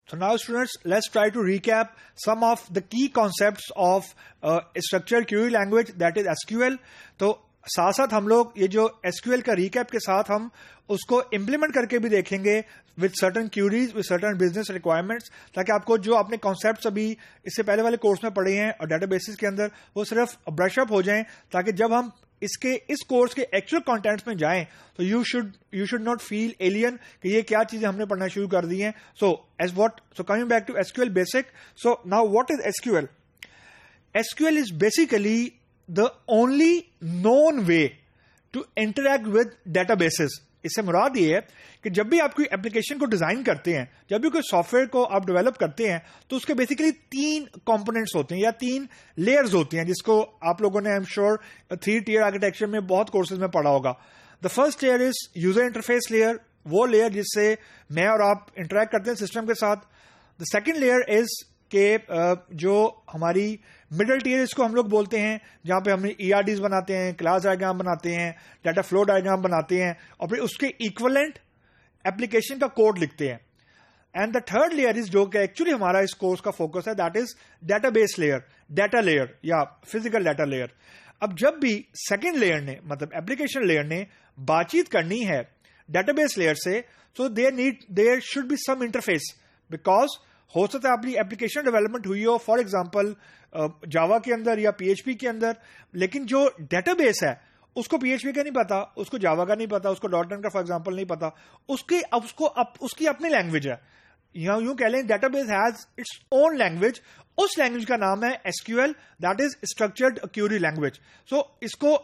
So now students, let's try to recap some of the key concepts of structured query language, that is SQL. तो साथ साथ हम लोग ये जो SQL का recap के साथ हम उसको implement करके भी देखेंगे with certain queries, with certain business requirements, ताकि आपको जो आपने concepts अभी इससे पहले वाले कोर्स में पढ़े हैं और databases के अंदर वो सिर्फ brush up हो जाएं, ताकि जब हम इस कोर्स के एक्चुअल कंटेंट्स में जाएं तो you should not feel alien कि ये क्या चीजें हमने पढ़ना शुरू कर दी हैं. So coming back to SQL basic. So now what is SQL? SQL is basically the only known way to interact with databases. इससे मुराद ये है कि जब भी आप कोई एप्लीकेशन को डिजाइन करते हैं, जब भी कोई सॉफ्टवेयर को आप डेवलप करते हैं, तो उसके बेसिकली 3 कंपोनेंट्स होते हैं या 3 लेयर्स होती हैं, जिसको आप लोगों ने I am sure 3 tier architecture में बहुत कोर्सेज में पढ़ा होगा. The first layer is user interface layer, वो लेयर जिससे मैं और आप इंटरैक्ट करते हैं सिस्टम के साथ. द सेकेंड लेयर इज के जो हमारी मिडल टीयर इसको हम लोग बोलते हैं, जहां पे हमने ERDs बनाते हैं, क्लास डायग्राम बनाते हैं, डाटा फ्लो डायग्राम बनाते हैं और फिर उसके इक्विवेलेंट एप्लीकेशन का कोड लिखते हैं. And the third layer is जो कि एक्चुअली हमारा इस कोर्स का फोकस है, that is database layer, data layer या फिजिकल डाटा लेयर. अब जब भी सेकेंड लेयर ने मतलब एप्लीकेशन लेयर ने बातचीत करनी है डेटाबेस लेयर से, so there should be some interface, because हो सकता है अपनी एप्लीकेशन डेवलपमेंट हुई हो फॉर एग्जांपल जावा के अंदर या PHP के अंदर, लेकिन जो डेटाबेस है उसको PHP का नहीं पता, उसको जावा का नहीं पता, उसको .NET का फॉर एग्जांपल नहीं पता, उसकी अपनी लैंग्वेज है. यूं कह लें database has its own language. उस लैंग्वेज का नाम है SQL, that is structured query language. So इसको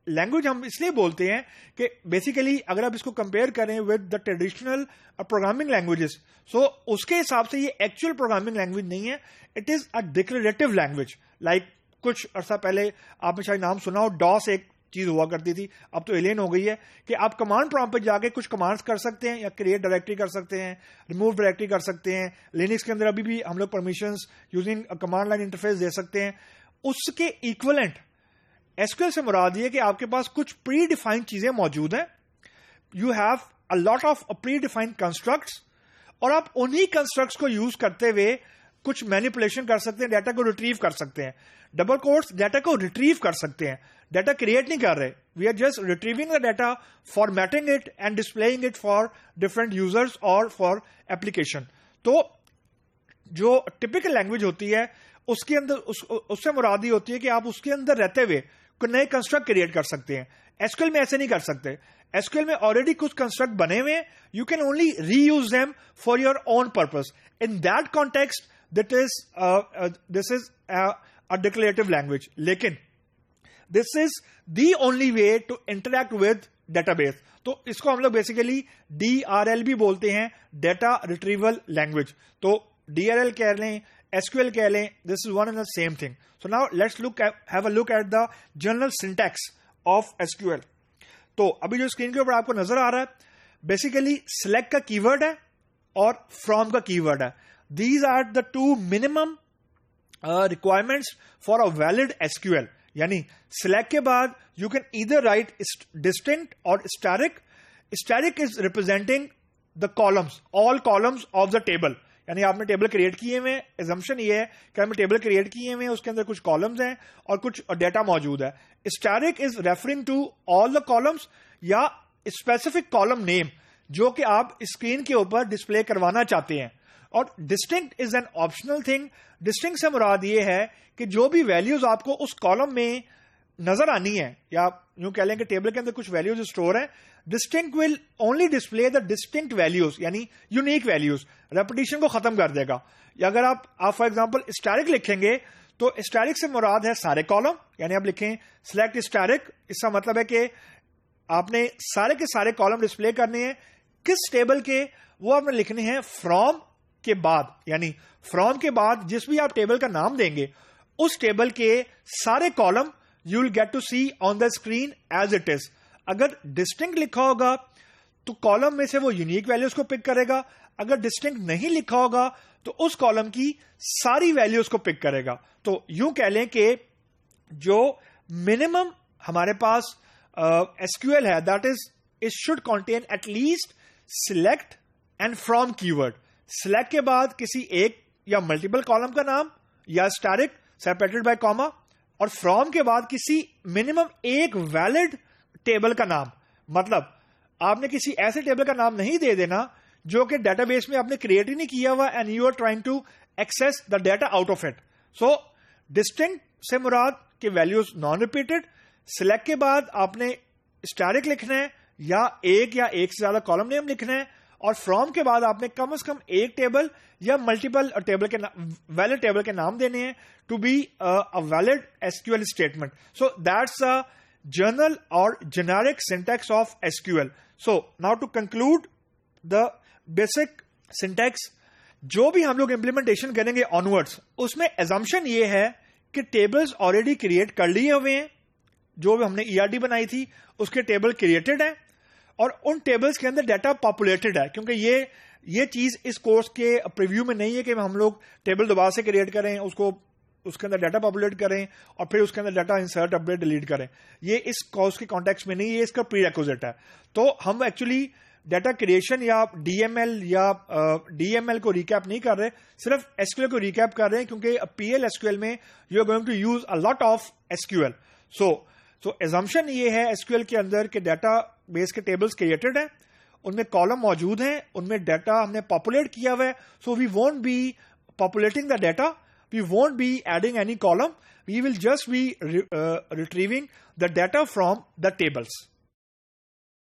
लैंग्वेज हम इसलिए बोलते हैं कि बेसिकली अगर आप इसको कंपेयर करें with the traditional programming languages, so उसके हिसाब से ये एक्चुअल प्रोग्रामिंग लैंग्वेज नहीं है, it is a declarative language. Like कुछ अर्सा पहले आपने शायद नाम सुना हो, डॉस एक चीज हुआ करती थी, अब तो एलियन हो गई है कि आप कमांड प्रॉम्प्ट पे जाके कुछ कमांड्स कर सकते हैं या क्रिएट डायरेक्टरी कर सकते हैं, रिमूव डायरेक्टरी कर सकते हैं. लिनक्स के अंदर अभी भी हम लोग permissions using command line interface दे सकते हैं. उसके इक्विवेलेंट एसक्यूएल से मुराद ये कि आपके पास कुछ प्री डिफाइंड चीजें मौजूद हैं. You have a lot of pre defined constructs और आप उन्हीं कंस्ट्रक्ट्स को यूज करते हुए कुछ मैनिपुलेशन कर सकते हैं, डाटा को रिट्रीव कर सकते हैं. डबल कोट्स, डाटा को रिट्रीव कर सकते हैं, डाटा क्रिएट नहीं कर रहे. We are just retrieving the data, formatting it and displaying it for different users और फॉर एप्लीकेशन. तो जो टिपिकल लैंग्वेज होती है उसके अंदर उससे मुराद ही होती है कि आप उसके अंदर रहते हुए कोई नए कंस्ट्रक्ट क्रिएट कर सकते हैं. एसक्यूएल में ऐसे नहीं कर सकते. एसक्यूएल में ऑलरेडी कुछ कंस्ट्रक्ट बने हुए हैं, you can only reuse them for your own purpose. In that context this is a declarative language, लेकिन this is the only way to interact with database. तो इसको हम लोग बेसिकली DRL भी बोलते हैं, डेटा रिट्रीवल लैंग्वेज. तो DRL कह लें, SQL कह लें, this is one and the same thing. So now let's have a look at the general syntax of SQL. तो अभी जो स्क्रीन के ऊपर आपको नजर आ रहा है, बेसिकली select का कीवर्ड है और from का कीवर्ड है. These are the 2 minimum requirements for a valid SQL. यानी select के बाद you can either write distinct or static. Static is representing the columns, all columns of the table. यानी आपने टेबल क्रिएट किए हुए, assumption ये है कि हमने टेबल क्रिएट किए हुए, उसके अंदर कुछ कॉलम्स हैं और कुछ डेटा मौजूद है. Static is referring to all the columns या स्पेसिफिक कॉलम नेम जो कि आप स्क्रीन के ऊपर डिस्प्ले करवाना चाहते हैं. और distinct is an optional thing. Distinct से मुराद ये है कि जो भी वैल्यूज आपको उस कॉलम में नजर आनी है, या यूं कह लें कि टेबल के अंदर कुछ वैल्यूज स्टोर है, distinct will only display the distinct values, यानी यूनिक वैल्यूज. रेपिटेशन को खत्म कर देगा. या अगर आप फॉर एग्जांपल स्टैटिक लिखेंगे तो स्टैटिक से मुराद है सारे कॉलम, यानी आप लिखें सिलेक्ट स्टैटिक, इसका मतलब है कि आपने सारे के सारे कॉलम डिस्प्ले करने हैं. किस टेबल के, वो आपने लिखने हैं फ्रॉम के बाद, यानी फ्रॉम के बाद जिस भी आप टेबल का नाम देंगे उस टेबल के सारे column you will get to see on the screen as it is. अगर डिस्टिंक्ट लिखा होगा तो कॉलम में से वो यूनिक वैल्यूज को पिक करेगा. अगर डिस्टिंक्ट नहीं लिखा होगा तो उस कॉलम की सारी वैल्यूज को पिक करेगा. तो यूं कह लें कि जो मिनिमम हमारे पास SQL है, that is it should contain at least select and from keyword. Select के बाद किसी एक या मल्टीपल कॉलम का नाम या स्टैटिक सेपरेटेड बाय कॉमा, और फ्रॉम के बाद किसी मिनिमम एक वैलिड टेबल का नाम। मतलब आपने किसी ऐसे टेबल का नाम नहीं दे देना जो कि डेटाबेस में आपने क्रिएट ही नहीं किया हुआ and you are trying to access the data out of it. So distinct से मुराद के वैल्यूज नॉन रिपीटेड। सिलेक्ट के बाद आपने स्टैटिक लिखना है या एक से ज्यादा कॉलम नेम लिखना है, और फ्रॉम के बाद आपने कम से कम एक टेबल या मल्टीपल टेबल के वैलिड टेबल के नाम देने हैं to be a valid SQL statement. So that's a general और generic syntax of SQL. So now to conclude the basic syntax, जो भी हम लोग इंप्लीमेंटेशन करेंगे ऑनवर्ड्स, उसमें एजम्पशन ये है कि टेबल्स ऑलरेडी क्रिएट कर लिए हुए हैं। जो भी हमने ईआरडी बनाई थी उसके टेबल क्रिएटेड है, और उन टेबल्स के अंदर डाटा पॉपुलेटेड है। क्योंकि ये चीज इस कोर्स के प्रीव्यू में नहीं है कि हम लोग टेबल दोबारा से क्रिएट करें, उसको उसके अंदर डाटा पॉपुलेट करें और फिर उसके अंदर डाटा इंसर्ट अपडेट डिलीट करें। ये इस कोर्स के कॉन्टेक्स्ट में नहीं है, इसका प्री रिक्विजिट है। तो हम एक्चुअली डाटा क्रिएशन या डीएमएल को रिकैप नहीं कर रहे, सिर्फ एसक्यूएल को रिकैप कर रहे हैं, क्योंकि पीएल एसक्यूएल में you are going to use a lot of SQL. So assumption ये है एसक्यूएल के अंदर कि डाटा बेस के टेबल्स क्रिएटेड हैं, उनमें कॉलम मौजूद हैं, उनमें डाटा हमने पॉपुलेट किया हुआ है। So we won't be populating the data, we won't be adding any column, we will just be retrieving the data from the tables.